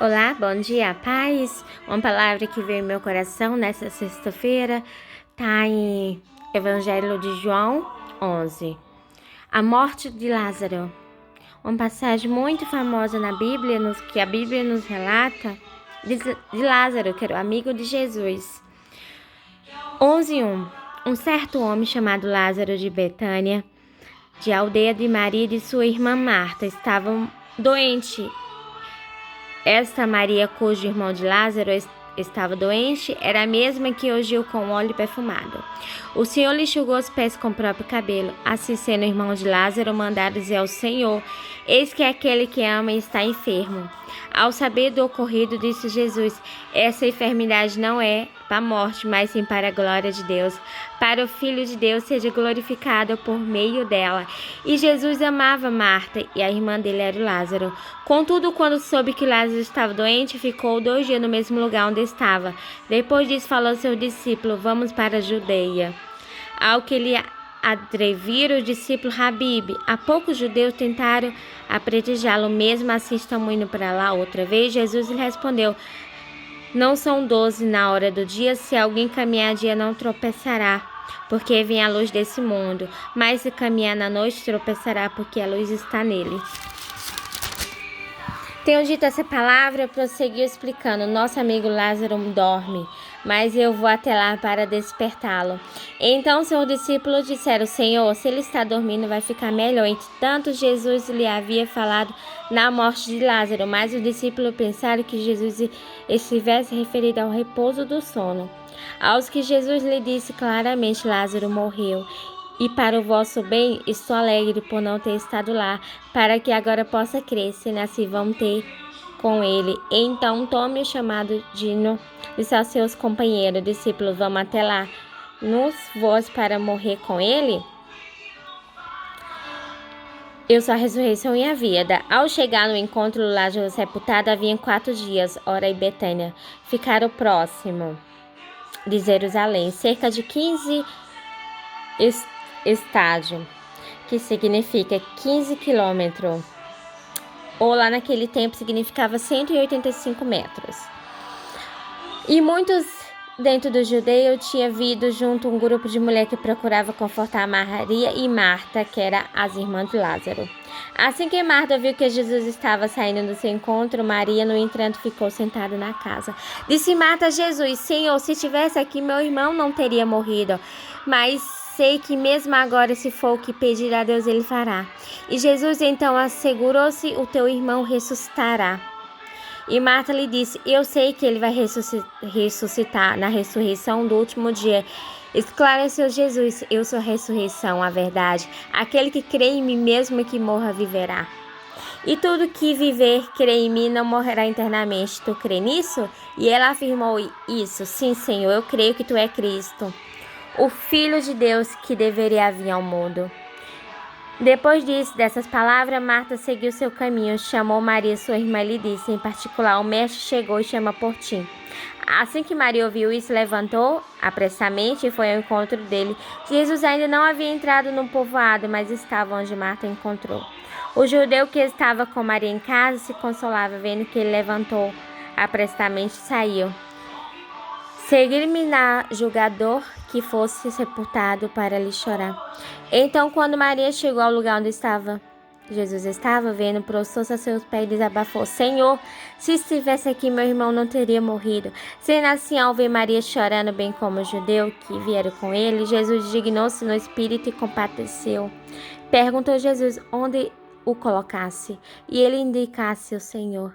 Olá, bom dia, paz. Uma palavra que veio em meu coração nessa sexta-feira está em Evangelho de João 11. A morte de Lázaro. Uma passagem muito famosa na Bíblia, que a Bíblia nos relata, de Lázaro, que era o amigo de Jesus. 11:1. Um certo homem chamado Lázaro de Betânia, de aldeia de Maria e de sua irmã Marta, estava doente. Esta Maria, cujo irmão de Lázaro estava doente, era a mesma que ungiu com óleo perfumado. O Senhor lhe enxugou os pés com o próprio cabelo. Assim sendo, o irmão de Lázaro mandara dizer ao Senhor: Eis que aquele que ama está enfermo. Ao saber do ocorrido, disse Jesus: Essa enfermidade não é para a morte, mas sim para a glória de Deus, para o Filho de Deus seja glorificado por meio dela. E Jesus amava Marta, e a irmã dele era o Lázaro. Contudo, quando soube que Lázaro estava doente, ficou 2 dias no mesmo lugar onde estava. Depois disso, falou ao seu discípulo: Vamos para a Judeia. Ao que lhe atreviram o discípulo Rabibe, há poucos judeus tentaram apredejá-lo, mesmo assim estamos indo para lá outra vez. Jesus lhe respondeu: Não são 12 na hora do dia, se alguém caminhar dia não tropeçará, porque vem a luz desse mundo, mas se caminhar na noite tropeçará, porque a luz está nele. Tenho dito essa palavra, prosseguiu explicando: Nosso amigo Lázaro dorme, mas eu vou até lá para despertá-lo. Então seus discípulos disseram: Senhor, se ele está dormindo, vai ficar melhor. Entretanto, Jesus lhe havia falado na morte de Lázaro, mas os discípulos pensaram que Jesus estivesse referido ao repouso do sono. Aos que Jesus lhe disse claramente: Lázaro morreu. E para o vosso bem, estou alegre por não ter estado lá, para que agora possa crer, se assim vão ter com ele. Então tome o chamado Dino, disse aos seus companheiros, discípulos: Vamos até lá, nos vós para morrer com ele? Eu sou a ressurreição e a vida. Ao chegar no encontro de Lázaro sepultado, havia 4 dias, hora em Betânia. Ficaram próximo de Jerusalém, cerca de 15 estádio, que significa 15 quilômetros, ou lá naquele tempo significava 185 metros. E muitos dentro do judeu tinha vindo junto um grupo de mulher que procurava confortar Maria e Marta, que eram as irmãs de Lázaro. Assim que Marta viu que Jesus estava saindo do seu encontro, Maria, no entanto, ficou sentada na casa. Disse Marta a Jesus: Senhor, se estivesse aqui, meu irmão não teria morrido, mas sei que mesmo agora, se for o que pedir a Deus, ele fará. E Jesus então assegurou-se: o teu irmão ressuscitará. E Marta lhe disse: Eu sei que ele vai ressuscitar na ressurreição do último dia. Esclareceu Jesus: Eu sou a ressurreição, a verdade. Aquele que crê em mim, mesmo que morra, viverá. E tudo que viver, crê em mim, não morrerá eternamente. Tu crê nisso? E ela afirmou isso: Sim, Senhor, eu creio que tu é Cristo, o Filho de Deus, que deveria vir ao mundo. Depois dessas palavras, Marta seguiu seu caminho, chamou Maria, sua irmã, e lhe disse em particular: O mestre chegou e chama por ti. Assim que Maria ouviu isso, levantou apressadamente e foi ao encontro dele. Jesus ainda não havia entrado no povoado, mas estava onde Marta encontrou. O judeu que estava com Maria em casa se consolava, vendo que ele levantou apressadamente e saiu. Seguir-me na julgador que fosse sepultado para lhe chorar. Então, quando Maria chegou ao lugar onde Jesus estava, vendo, prostrou-se a seus pés e desabafou: Senhor, se estivesse aqui, meu irmão não teria morrido. Sendo assim, ao ver Maria chorando, bem como o judeu que vieram com ele, Jesus dignou-se no espírito e compadeceu. Perguntou Jesus onde o colocasse, e ele indicasse o Senhor: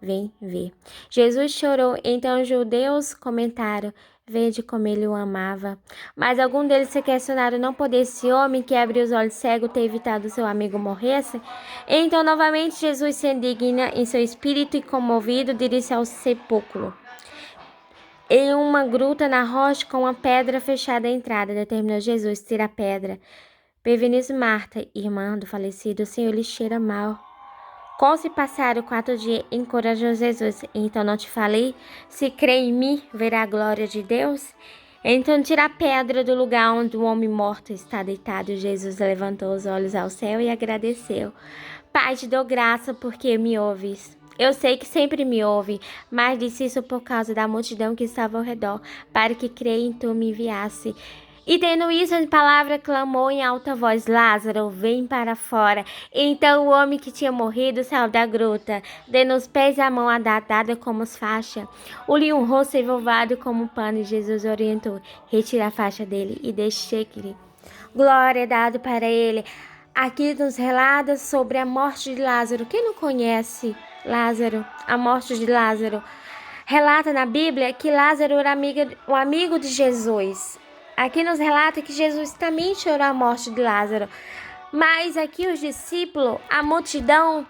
Vem ver. Jesus chorou. Então os judeus comentaram: Vede como ele o amava. Mas algum deles se questionaram: Não podia esse homem que abriu os olhos cegos ter evitado seu amigo morresse? Então novamente Jesus se indigna em seu espírito e comovido dirige-se ao sepulcro. Em uma gruta na rocha com uma pedra fechada à entrada, determinou Jesus: Tira a pedra. Preveniu-se Marta, irmã do falecido: O Senhor lhe cheira mal. Qual se passaram 4 dias, encorajou Jesus. Então não te falei? Se crê em mim, verá a glória de Deus? Então tira a pedra do lugar onde o homem morto está deitado. Jesus levantou os olhos ao céu e agradeceu. Pai, te dou graça porque me ouves. Eu sei que sempre me ouve, mas disse isso por causa da multidão que estava ao redor, para que creia em tu me enviasse. E tendo isso em palavra, clamou em alta voz: Lázaro, vem para fora. Então o homem que tinha morrido saiu da gruta, dando os pés e a mão adaptada como as faixas. O-lhe um rosto envolvado como um pano, e Jesus orientou: retira a faixa dele e deixe-lhe. Glória é dada para ele. Aqui nos relata sobre a morte de Lázaro. Quem não conhece Lázaro, a morte de Lázaro? Relata na Bíblia que Lázaro era um amigo de Jesus. Aqui nos relata que Jesus também chorou a morte de Lázaro. Mas aqui os discípulos, a multidão,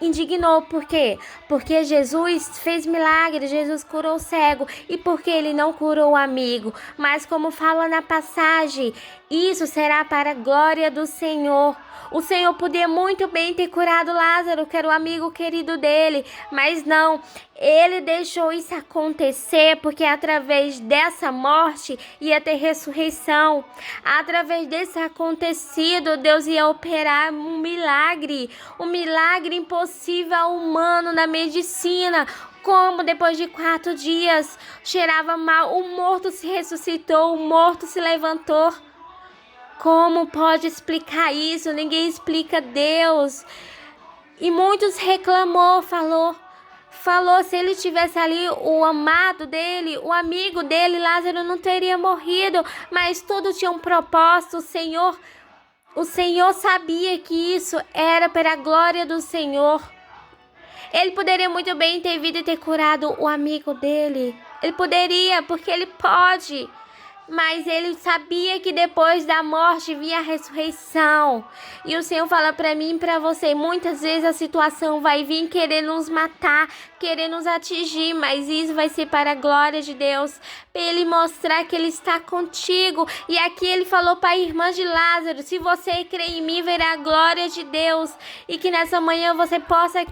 indignou. Por quê? Porque Jesus fez milagre, Jesus curou o cego. E porque ele não curou o amigo? Mas como fala na passagem, isso será para a glória do Senhor. O Senhor podia muito bem ter curado Lázaro, que era o amigo querido dele, mas não. Ele deixou isso acontecer porque através dessa morte ia ter ressurreição. Através desse acontecido, Deus ia operar um milagre impossível ao humano na medicina. Como depois de 4 dias cheirava mal, o morto se ressuscitou, o morto se levantou. Como pode explicar isso? Ninguém explica Deus. E muitos falou, se ele tivesse ali o amado dele, o amigo dele, Lázaro não teria morrido, mas tudo tinha um propósito. O Senhor sabia que isso era para a glória do Senhor. Ele poderia muito bem ter vindo e ter curado o amigo dele. Ele poderia, porque ele pode. Mas ele sabia que depois da morte vinha a ressurreição. E o Senhor fala para mim e para você, muitas vezes a situação vai vir querer nos matar, querer nos atingir, mas isso vai ser para a glória de Deus, para ele mostrar que ele está contigo. E aqui ele falou para a irmã de Lázaro: se você crer em mim, verá a glória de Deus. E que nessa manhã você possa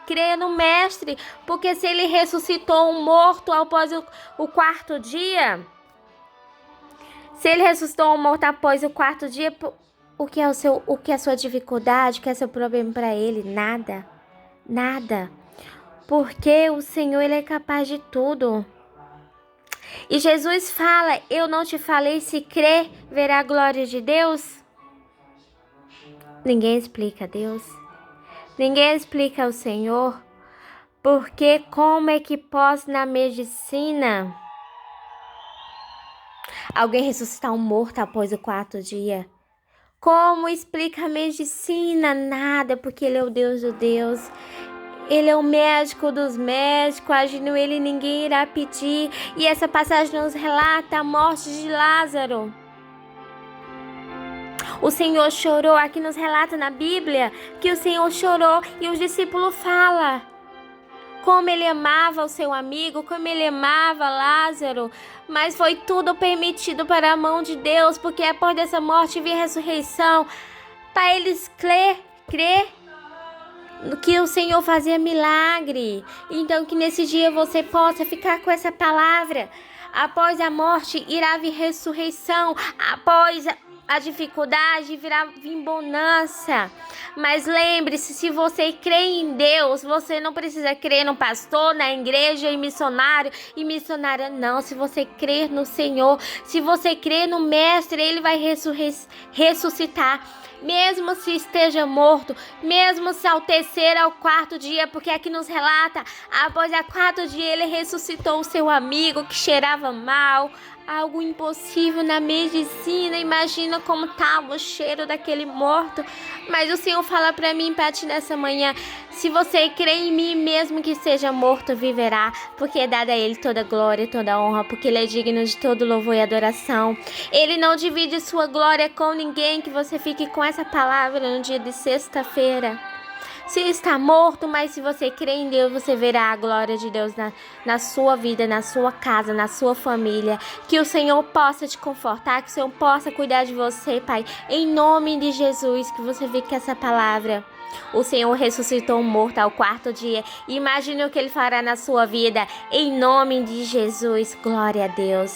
crer no Mestre, porque se ele ressuscitou um morto após o 4º dia... Se ele ressuscitou um morto após o 4º dia, o que é a sua dificuldade, o que é seu problema para ele? Nada. Nada. Porque o Senhor, ele é capaz de tudo. E Jesus fala: eu não te falei, se crer, verá a glória de Deus? Ninguém explica Deus. Ninguém explica o Senhor. Porque como é que pode na medicina alguém ressuscitar um morto após o 4º dia? Como explica a medicina? Nada, porque ele é o Deus do Deus. Ele é o médico dos médicos, agindo ele ninguém irá pedir. E essa passagem nos relata a morte de Lázaro. O Senhor chorou, aqui nos relata na Bíblia que o Senhor chorou e os discípulos falam como ele amava o seu amigo, como ele amava Lázaro, mas foi tudo permitido para a mão de Deus, porque após dessa morte veio a ressurreição, para eles crer que o Senhor fazia milagre. Então que nesse dia você possa ficar com essa palavra: após a morte irá vir ressurreição, após a dificuldade virá vir bonança. Mas lembre-se, se você crê em Deus, você não precisa crer no pastor, na igreja, em missionário e missionária, não. Se você crer no Senhor, se você crer no Mestre, ele vai ressuscitar. Mesmo se esteja morto, mesmo se ao 3º ao 4º dia, porque aqui nos relata, após a 4º dia ele ressuscitou o seu amigo que cheirava mal, algo impossível na medicina. Imagina como estava o cheiro daquele morto. Mas o Senhor fala para mim, para ti nessa manhã: se você crê em mim, mesmo que seja morto, viverá, porque é dada a ele toda glória, toda honra, porque ele é digno de todo louvor e adoração. Ele não divide sua glória com ninguém. Que você fique com essa palavra no dia de sexta-feira. Se está morto, mas se você crê em Deus, você verá a glória de Deus na sua vida, na sua casa, na sua família. Que o Senhor possa te confortar, que o Senhor possa cuidar de você, Pai. Em nome de Jesus, que você fique com essa palavra. O Senhor ressuscitou um morto ao 4º dia. Imagine o que Ele fará na sua vida. Em nome de Jesus, glória a Deus.